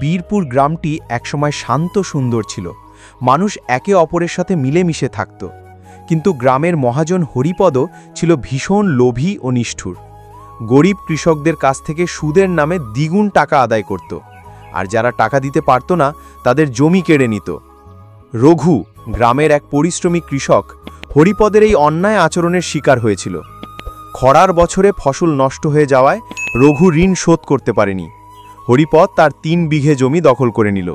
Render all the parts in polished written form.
বীরপুর গ্রামটি একসময় শান্ত সুন্দর ছিল। মানুষ একে অপরের সাথে মিলেমিশে থাকত। কিন্তু গ্রামের মহাজন হরিপদ ছিল ভীষণ লোভী ও নিষ্ঠুর। গরিব কৃষকদের কাছ থেকে সুদের নামে দ্বিগুণ টাকা আদায় করত, আর যারা টাকা দিতে পারত না তাদের জমি কেড়ে নিত। রঘু, গ্রামের এক পরিশ্রমী কৃষক, হরিপদের এই অন্যায় আচরণের শিকার হয়েছিল। খরার বছরে ফসল নষ্ট হয়ে যাওয়ায় রঘু ঋণ শোধ করতে পারেনি। হরিপদ তার 3 বিঘে জমি দখল করে নিল।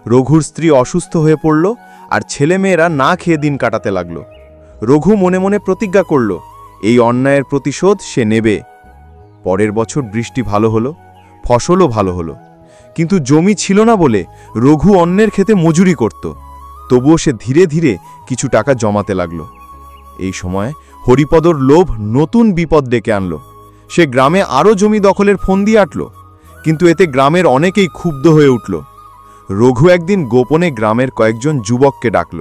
রঘুর স্ত্রী অসুস্থ হয়ে পড়ল, আর ছেলেমেয়েরা না খেয়ে দিন কাটাতে লাগল। রঘু মনে মনে প্রতিজ্ঞা করল, এই অন্যায়ের প্রতিশোধ সে নেবে। পরের বছর বৃষ্টি ভালো হলো, ফসলও ভালো হলো, কিন্তু জমি ছিল না বলে রঘু অন্যের ক্ষেতে মজুরি করত। তবুও সে ধীরে ধীরে কিছু টাকা জমাতে লাগল। এই সময় হরিপদর লোভ নতুন বিপদ ডেকে আনল। সে গ্রামে আরও জমি দখলের ফন্দি আঁটল, কিন্তু এতে গ্রামের অনেকেই ক্ষুব্ধ হয়ে উঠল। রঘু একদিন গোপনে গ্রামের কয়েকজন যুবককে ডাকল।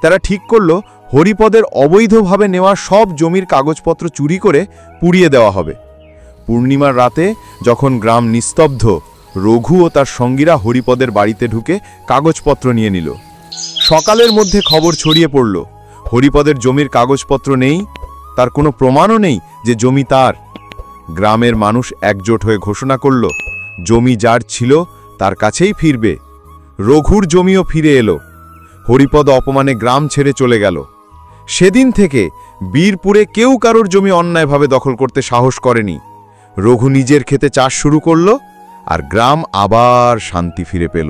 তারা ঠিক করল হরিপদের অবৈধভাবে নেওয়া সব জমির কাগজপত্র চুরি করে পুড়িয়ে দেওয়া হবে। পূর্ণিমার রাতে যখন গ্রাম নিস্তব্ধ, রঘু ও তার সঙ্গীরা হরিপদের বাড়িতে ঢুকে কাগজপত্র নিয়ে নিল। সকালের মধ্যে খবর ছড়িয়ে পড়ল, হরিপদের জমির কাগজপত্র নেই, তার কোনো প্রমাণও নেই যে জমি তার। গ্রামের মানুষ একজোট হয়ে ঘোষণা করল, জমি যার ছিল তার কাছেই ফিরবে। রঘুর জমিও ফিরে এলো। হরিপদ অপমানে গ্রাম ছেড়ে চলে গেল। সেদিন থেকে বীরপুরে কেউ কারোর জমি অন্যায়ভাবে দখল করতে সাহস করেনি। রঘু নিজের ক্ষেতে চাষ শুরু করল, আর গ্রাম আবার শান্তি ফিরে পেল।